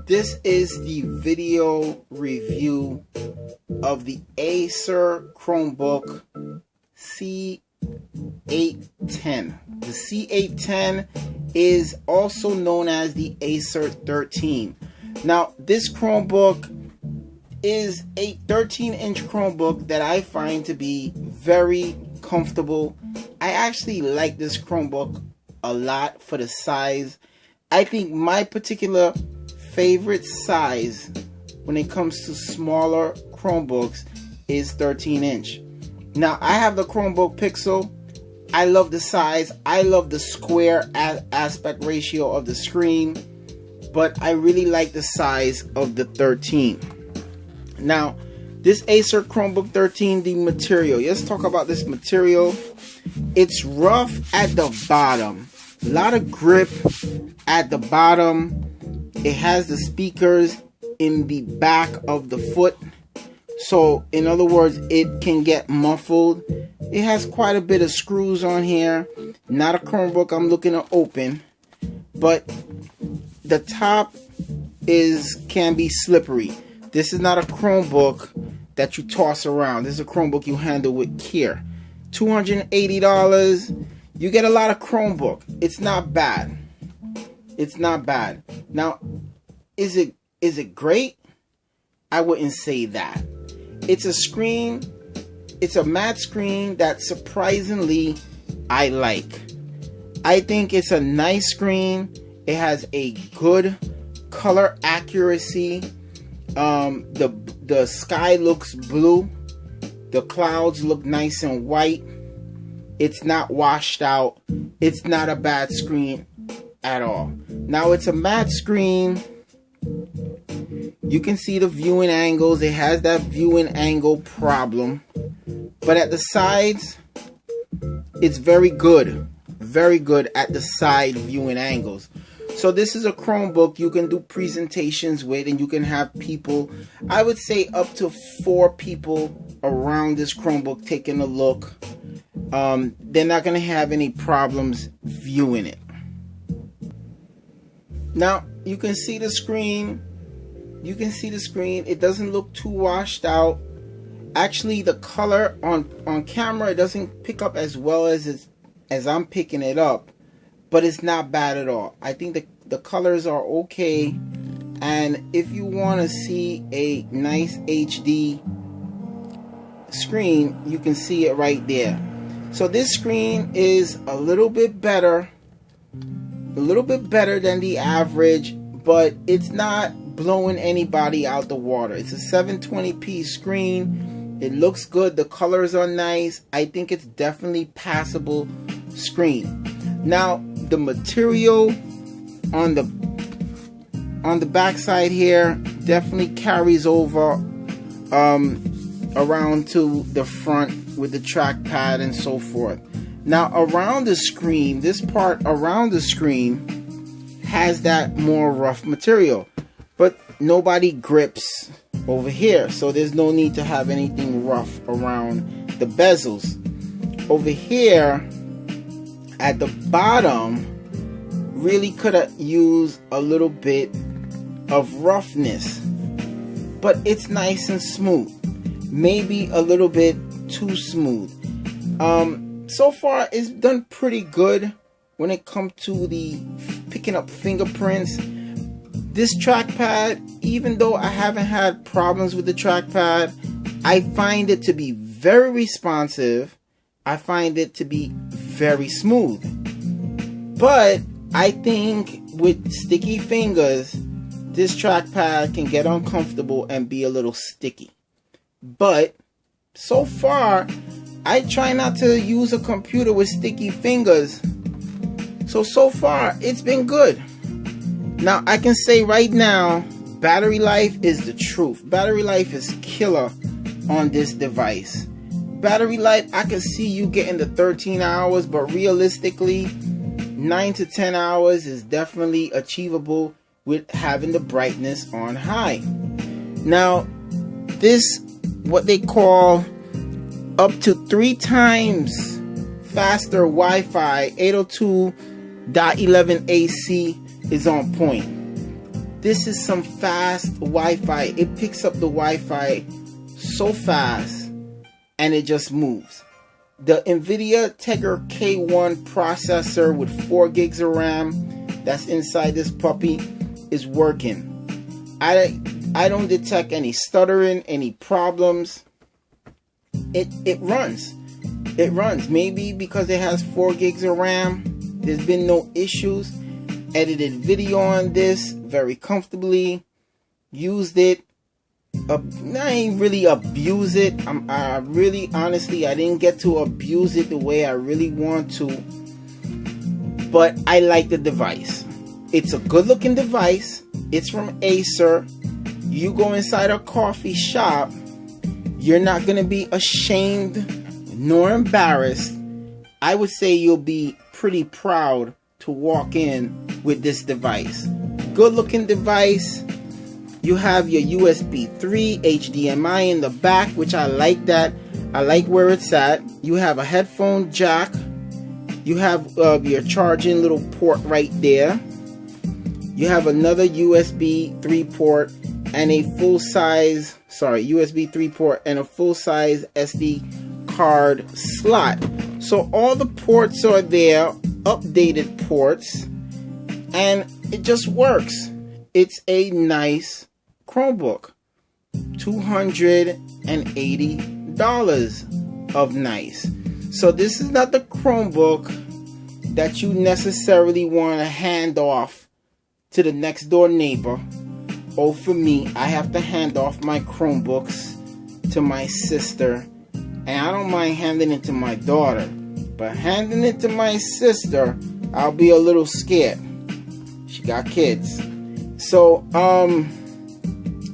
This is the video review of the Acer Chromebook c810. The c810 is also known as the Acer 13. Now, this Chromebook is a 13-inch Chromebook that I find to be very comfortable. I actually like this Chromebook a lot for the size. I think my particular favorite size when it comes to smaller Chromebooks is 13-inch. Now, I have the Chromebook Pixel. I love the size. I love the square aspect ratio of the screen, but I really like the size of the 13. Now, this Acer Chromebook 13, the material. Let's talk about this material. It's rough at the bottom. A lot of grip at the bottom. It has the speakers in the back of the foot. So, in other words, it can get muffled. It has quite a bit of screws on here. Not a Chromebook I'm looking to open. But the top can be slippery. This is not a Chromebook that you toss around. This is a Chromebook you handle with care. $280. You get a lot of Chromebook. It's not bad. It's not bad. Now, is it great? I wouldn't say that. It's a screen. It's a matte screen that surprisingly I like. I think it's a nice screen. It has a good color accuracy. The sky looks blue. The clouds look nice and white. It's not washed out. It's not a bad screen at all. Now, it's a matte screen. You can see the viewing angles. It has that viewing angle problem. But at the sides, it's very good. Very good at the side viewing angles. So this is a Chromebook you can do presentations with, and you can have people, I would say up to 4 people around this Chromebook taking a look. They're not going to have any problems viewing it. Now, you can see the screen. You can see the screen. It doesn't look too washed out. Actually, the color on camera, it doesn't pick up as well as I'm picking it up. But it's not bad at all. I think the colors are okay. And if you want to see a nice HD screen, you can see it right there. So this screen is a little bit better than the average, but it's not blowing anybody out the water. It's a 720p screen. It looks good. The colors are nice. I think it's definitely passable screen. Now, the material on the back side here definitely carries over around to the front with the trackpad and so forth. Now, around the screen, this part around the screen has that more rough material, but nobody grips over here, so there's no need to have anything rough around the bezels. Over here at the bottom, really could have used a little bit of roughness, but it's nice and smooth. Maybe a little bit too smooth. So far, it's done pretty good when it comes to the picking up fingerprints. This trackpad, even though I haven't had problems with the trackpad, I find it to be very responsive. I find it to be very smooth. But I think with sticky fingers, this trackpad can get uncomfortable and be a little sticky. But so far, I try not to use a computer with sticky fingers. So far, it's been good. Now, I can say right now, battery life is the truth. Battery life is killer on this device. Battery life, I can see you getting the 13 hours, but realistically, 9 to 10 hours is definitely achievable with having the brightness on high. Now, this, what they call up to 3 times faster Wi-Fi 802 .11 AC is on point. This is some fast Wi-Fi. It picks up the Wi-Fi so fast and it just moves. The NVIDIA Tegra K1 processor with 4 gigs of RAM that's inside this puppy is working. I don't detect any stuttering, any problems. It runs. It runs. Maybe because it has 4 gigs of RAM, there's been no issues. Edited video on this very comfortably. Used it. I ain't really abuse it. I really, honestly, I didn't get to abuse it the way I really want to. But I like the device. It's a good looking device. It's from Acer. You go inside a coffee shop, you're not going to be ashamed nor embarrassed. I would say you'll be pretty proud to walk in with this device. Good looking device. You have your USB 3 HDMI in the back, which I like that. I like where it's at. You have a headphone jack. You have your charging little port right there. You have another USB 3 port and a full-size, USB 3 port and a full-size SD card slot. So all the ports are there, updated ports, and it just works. It's a nice Chromebook. $280 of nice. So this is not the Chromebook that you necessarily want to hand off to the next door neighbor. Oh, for me, I have to hand off my Chromebooks to my sister, and I don't mind handing it to my daughter, but handing it to my sister, I'll be a little scared. She got kids. So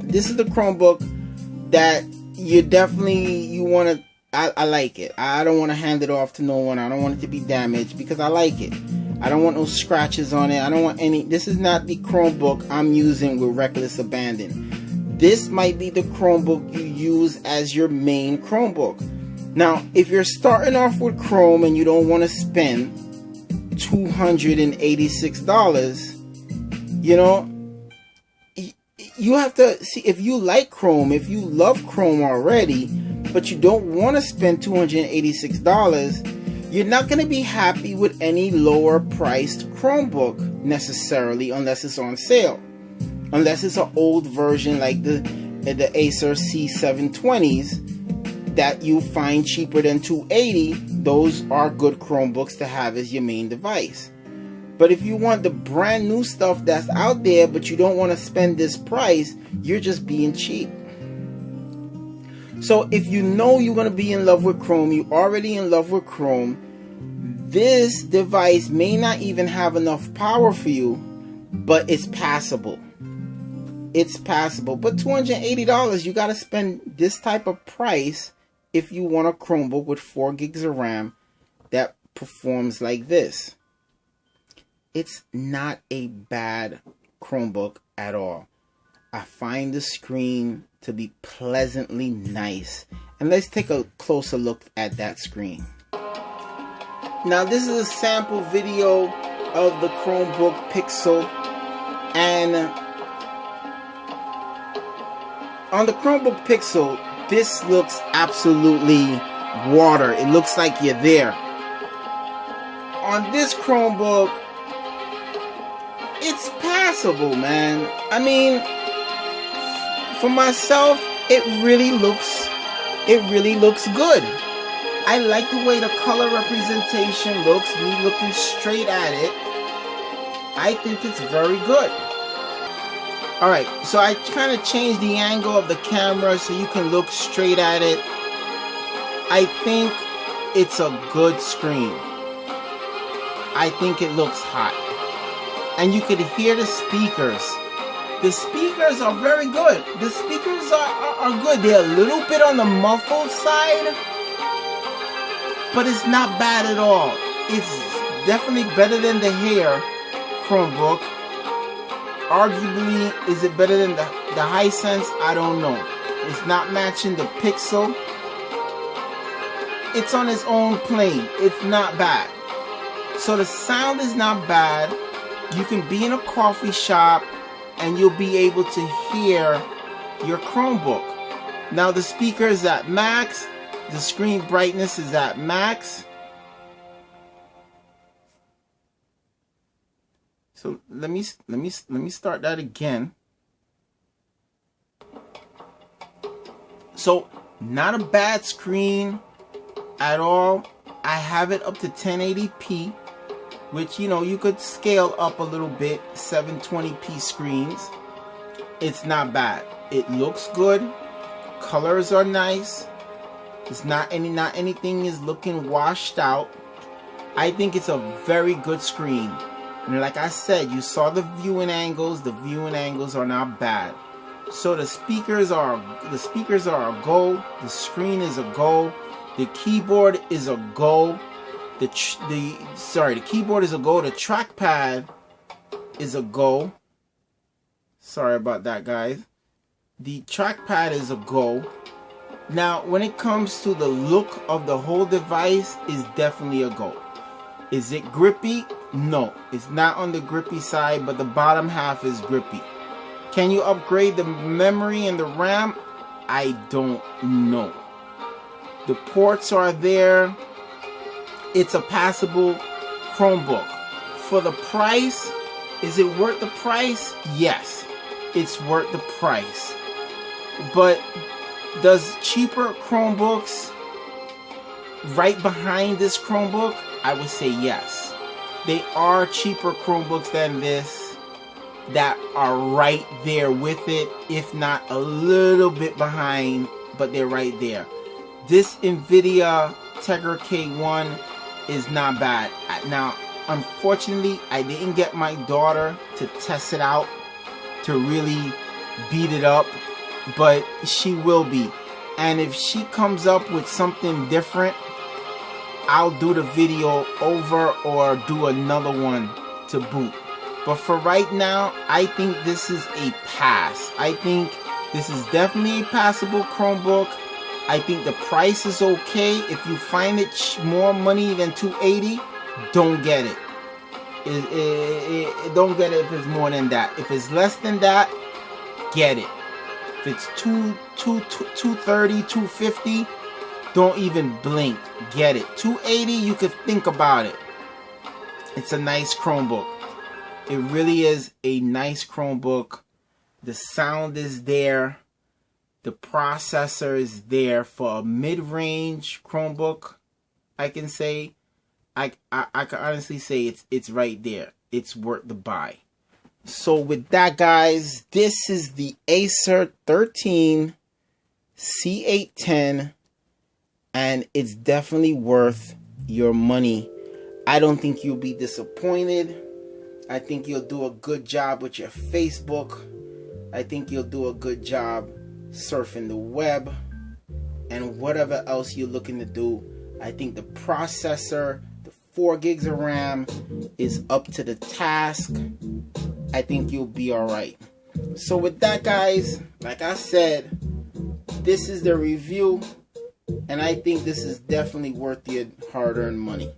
this is the Chromebook that you want to, I like it. I don't want to hand it off to no one. I don't want it to be damaged because I like it. I don't want no scratches on it. I don't want any. This is not the Chromebook I'm using with reckless abandon. This might be the Chromebook you use as your main Chromebook. Now, if you're starting off with Chrome and you don't want to spend $286, you know, you have to see if you like Chrome, if you love Chrome already, but you don't want to spend $286, you're not going to be happy with any lower priced Chromebook necessarily unless it's on sale. Unless it's an old version like the Acer C720s that you find cheaper than $280. Those are good Chromebooks to have as your main device. But if you want the brand new stuff that's out there but you don't want to spend this price, you're just being cheap. So if you know you're going to be in love with Chrome, you're already in love with Chrome, this device may not even have enough power for you, but it's passable. It's passable. But $280, you got to spend this type of price if you want a Chromebook with 4 gigs of RAM that performs like this. It's not a bad Chromebook at all. I find the screen to be pleasantly nice. And let's take a closer look at that screen. Now this is a sample video of the Chromebook Pixel, and on the Chromebook Pixel this looks absolutely water. It looks like you're there. On this Chromebook it's passable, man. I mean, for myself, it really looks good. I like the way the color representation looks, me looking straight at it. I think it's very good. Alright, so I kind of changed the angle of the camera so you can look straight at it. I think it's a good screen. I think it looks hot. And you could hear the speakers. The speakers are very good. The speakers are good. They're a little bit on the muffled side, but it's not bad at all. It's definitely better than the Hair Chromebook. Arguably, is it better than the Hisense? I don't know. It's not matching the Pixel. It's on its own plane. It's not bad. So the sound is not bad. You can be in a coffee shop and you'll be able to hear your Chromebook. Now the speaker is at max. The screen brightness is at max. So let me start that again. So not a bad screen at all. I have it up to 1080p, which, you know, you could scale up a little bit, 720p screens. It's not bad. It looks good. Colors are nice. It's not anything is looking washed out. I think it's a very good screen. And like I said, you saw the viewing angles. The viewing angles are not bad. So the speakers are a go. The screen is a go. The keyboard is a go. The keyboard is a go. The trackpad is a go. Sorry about that, guys. The trackpad is a go. Now, when it comes to the look of the whole device, is definitely a go. Is it grippy? No, it's not on the grippy side, but the bottom half is grippy. Can you upgrade the memory and the RAM? I don't know. The ports are there. It's a passable Chromebook. For the price, is it worth the price? Yes, it's worth the price. But does cheaper Chromebooks right behind this Chromebook? I would say yes. They are cheaper Chromebooks than this that are right there with it, if not a little bit behind, but they're right there. This NVIDIA Tegra K1 is not bad. Now, unfortunately, I didn't get my daughter to test it out, to really beat it up, but she will be. And if she comes up with something different, I'll do the video over or do another one to boot. But for right now, I think this is a pass. I think this is definitely a passable Chromebook. I think the price is okay. If you find it more money than $280, don't get it. Don't get it if it's more than that. If it's less than that, get it. If it's $230, $250, don't even blink. Get it. $280, you could think about it. It's a nice Chromebook. It really is a nice Chromebook. The sound is there. The processor is there for a mid-range Chromebook. I can say, I can honestly say it's right there. It's worth the buy. So with that, guys, this is the Acer 13 c810, and it's definitely worth your money. I don't think you'll be disappointed. I think you'll do a good job with your Facebook. I think you'll do a good job surfing the web and whatever else you're looking to do. I think the processor, the 4 gigs of RAM, is up to the task. I think you'll be alright. So with that, guys, like I said, this is the review, and I think this is definitely worth your hard-earned money.